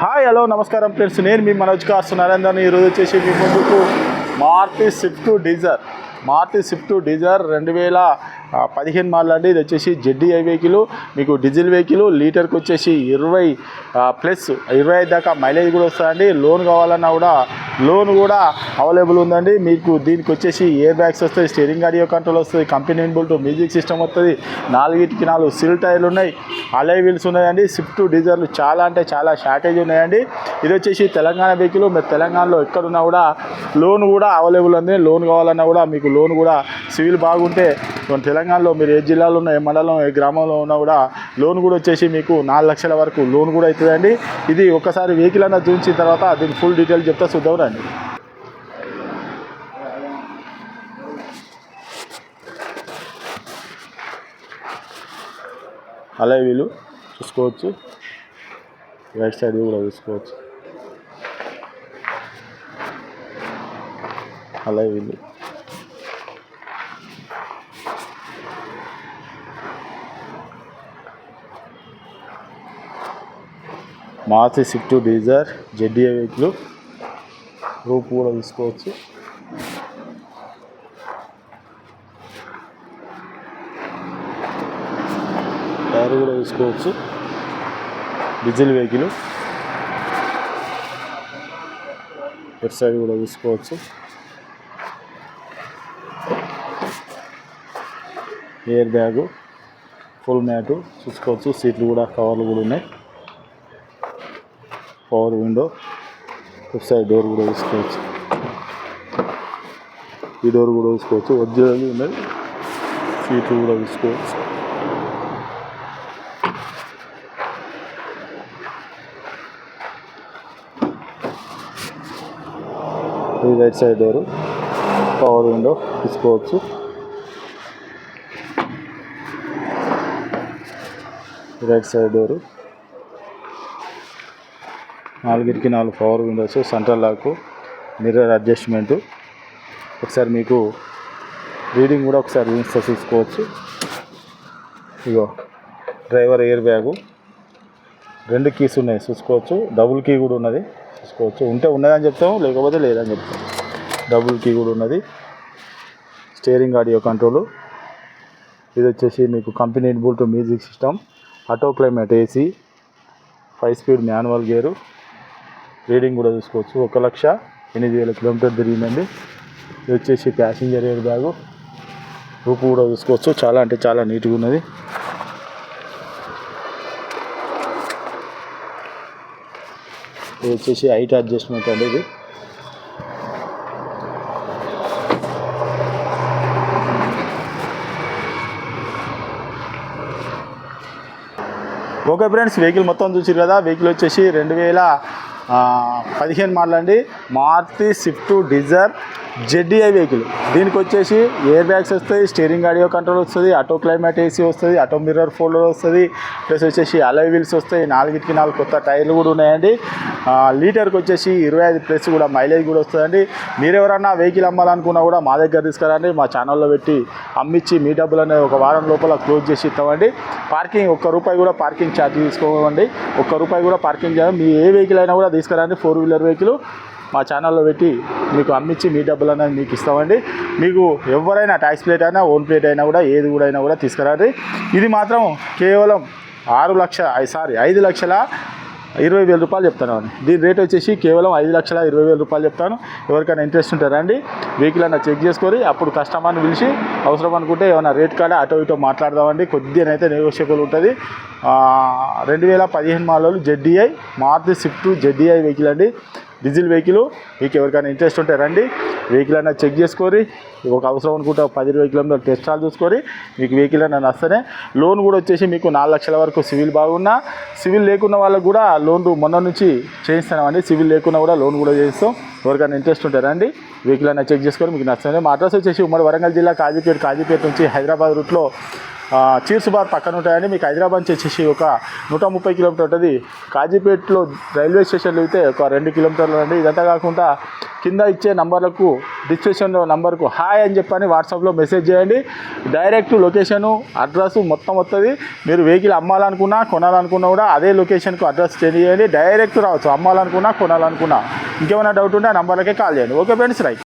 Hi hello నమస్కారం friends, నేను మీ Manoj cars Narender. ఈరోజు వచ్చేసి మీ ముందుకు మారుతి స్విఫ్ట్ డిజైర్ 2015 మోడల్ అండి. ఇది వచ్చేసి జెడ్డీఐ వెహికల్, మీకు డీజిల్ వెహికల్, లీటర్కి వచ్చేసి 20 దాకా మైలేజ్ కూడా వస్తుందండి. లోన్ కావాలన్నా కూడా లోన్ కూడా అవైలబుల్ ఉందండి. మీకు దీనికి వచ్చేసి ఎయిర్ బ్యాగ్స్ వస్తాయి, స్టీరింగ్ ఆడియో కంట్రోల్ వస్తుంది, కంపెనీ ఇన్బుల్ట్ మ్యూజిక్ సిస్టమ్ వస్తుంది, 4 సిల్ టైర్లు ఉన్నాయి, అలై వీల్స్ ఉన్నాయండి. స్విఫ్ట్ డిజైర్లు చాలా అంటే చాలా షార్టేజ్ ఉన్నాయండి. ఇది వచ్చేసి తెలంగాణ వెహికల్. మీరు తెలంగాణలో ఎక్కడున్నా కూడా లోన్ కూడా అవైలబుల్ ఉంది. లోన్ కావాలన్నా కూడా మీకు లోన్ కూడా సివిల్ బాగుంటే తెలంగాణలో మీరు ఏ జిల్లాలో ఉన్న, ఏ మండలం, ఏ గ్రామంలో ఉన్నా కూడా లోన్ కూడా వచ్చేసి మీకు 4 లక్షల వరకు లోన్ కూడా అవుతుందండి. ఇది ఒక్కసారి వెహికల్ అన్న చూపించిన తర్వాత దీనికి ఫుల్ డీటెయిల్ చెప్తా, చూద్దాం రండి. అలా వీలు చూసుకోవచ్చు, రైట్ సైడ్ కూడా చూసుకోవచ్చు. అలా వీలు Maruti Swift Dzire ZDI vehicle. Roof కూడా తీసుకోవచ్చు. టైర్ కూడా తీసుకోవచ్చు. డీజిల్ వెహికల్, లెఫ్ట్ సైడ్ కూడా తీసుకోవచ్చు. ఎయిర్ బ్యాగు, ఫుల్ మ్యాటు చూసుకోవచ్చు. సీట్లు కూడా కవర్లు కూడా ఉన్నాయి. Power window, left side door కూడా తీసుకోవచ్చు. ఈ డోర్ కూడా తీసుకోవచ్చు. ఒరిజినల్ ఉన్నాయి. సీట్లు కూడా తీసుకోవచ్చు. ఈ right side door, power window తీసుకోవచ్చు. Right side door, 4 power windows, central lock, mirror adjustment. ఒకసారి మీకు రీడింగ్ కూడా ఒకసారి చూసుకోవచ్చు. ఇగో డ్రైవర్ ఎయిర్ బ్యాగు, 2 కీస్ ఉన్నాయి చూసుకోవచ్చు. డబుల్ కీ కూడా ఉన్నది చూసుకోవచ్చు. ఉంటే ఉన్నదని చెప్తాము, లేకపోతే లేదని చెప్తాము. డబుల్ కీ కూడా ఉన్నది. Steering audio control. ఇది వచ్చేసి మీకు company inbuilt music system, auto climate AC, 5 speed manual gear. Reading కూడా చూసుకోవచ్చు. 1,08,000 కిలోమీటర్ తిరిగిందండి. ఇది వచ్చేసి ప్యాసింజర్ ఎయిర్ బ్యాగు. రూపు కూడా చూసుకోవచ్చు. చాలా అంటే చాలా నీట్గా ఉన్నది. ఇది వచ్చేసి హైట్ అడ్జస్ట్మెంట్ అండి. ఇది ఓకే ఫ్రెండ్స్, వెహికల్ మొత్తం చూసారు కదా. వెహికల్ వచ్చేసి 2015 మోడల్ అండి. Maruti Swift Dzire ZDI vehicle. దీనికి వచ్చేసి ఎయిర్ బ్యాగ్స్ వస్తాయి, స్టీరింగ్ ఆడియో కంట్రోల్ వస్తుంది, ఆటో క్లైమేట్ ఏసీ వస్తుంది, ఆటో మిర్రర్ ఫోల్డర్ వస్తుంది, ప్లస్ వచ్చేసి అలై వీల్స్ వస్తాయి, 4 కొత్త టైర్లు కూడా ఉన్నాయండి. లీటర్కి వచ్చేసి 25+ కూడా మైలేజ్ కూడా వస్తుందండి. మీరు ఎవరన్నా వెహికల్ అమ్మాలనుకున్నా కూడా మా దగ్గర తీసుకురండి. మా ఛానల్లో పెట్టి అమ్మించి మీ డబ్బులు అనేది 1 వారం లోపల క్లోజ్ చేసి ఇస్తామండి. పార్కింగ్ ₹1 కూడా పార్కింగ్ ఛార్జ్ తీసుకోమండి. ₹1 కూడా పార్కింగ్ చేయాలి. మీ ఏ వెహికల్ అయినా కూడా తీసుకురండి. 4 వీలర్ వెహికల్ మా ఛానల్లో పెట్టి మీకు అమ్మించి మీ డబ్బులు అనేది మీకు ఇస్తామండి. మీకు ఎవరైనా ట్యాక్స్ ప్లేట్ అయినా, ఓన్ ప్లేట్ అయినా కూడా ఏది కూడా అయినా కూడా తీసుకురండి. ఇది మాత్రం కేవలం 5,20,000 రూపాయలు చెప్తాను అండి. దీని రేట్ వచ్చేసి కేవలం 5,20,000 రూపాయలు చెప్తాను. ఎవరికైనా ఇంట్రెస్ట్ ఉంటారండి, వెహికల్ అన్న చెక్ చేసుకొని అప్పుడు కస్టమర్ని పిలిచి అవసరం అనుకుంటే ఏమైనా రేట్ కాడ అటో ఇటో మాట్లాడదామండి. కొద్దిగానైతే నెగోషియబుల్ ఉంటుంది. 2015 model ZDI Maruti Swift ZDI vehicle అండి. Diesel vehicle. మీకు ఎవరికైనా ఇంట్రెస్ట్ ఉంటే రండి, వెహికల్ అన్న చెక్ చేసుకొని ఒక అవసరం అనుకుంటే 10-20 కిలోమీటర్లు టెస్ట్ చార్జ్ చూసుకొని మీకు వెహికల్ అన్న వస్తేనే లోన్ కూడా వచ్చేసి మీకు 4 లక్షల వరకు సివిల్ బాగున్నా, సివిల్ లేకున్న వాళ్ళకు కూడా లోన్ మొన్న నుంచి చేయిస్తామండి. సివిల్ లేకున్నా కూడా లోన్ కూడా చేయిస్తాం. ఎవరికైనా ఇంట్రెస్ట్ ఉంటే రండి, వెహికల్ అన్న చెక్ చేసుకొని మీకు నచ్చండి. మా అడ్రస్ వచ్చేసి ఉమ్మడి వరంగల్ జిల్లా కాజీపేట నుంచి హైదరాబాద్ రూట్లో చీర్స్ బార్ పక్కన ఉంటాయండి. మీకు హైదరాబాద్ నుంచి వచ్చేసి ఒక 130 కిలోమీటర్ ఉంటుంది. కాజీపేటలో రైల్వే స్టేషన్లో అయితే ఒక 2 కిలోమీటర్లు అండి. ఇదంతా కాకుండా కింద ఇచ్చే నంబర్లకు డిస్క్రిప్షన్లో నంబర్కు హాయ్ అని చెప్పని వాట్సాప్లో మెసేజ్ చేయండి. డైరెక్ట్ లొకేషను అడ్రస్ మొత్తం వస్తుంది. మీరు వెహికల్ అమ్మాలనుకున్నా కొనాలనుకున్నా కూడా అదే లొకేషన్కు అడ్రస్ చేయండి. డైరెక్ట్ రావచ్చు, అమ్మాలనుకున్నా కొనాలనుకున్నా. ఇంకేమైనా డౌట్ ఉంటే ఆ నంబర్లకే కాల్ చేయండి. Okay friends, right.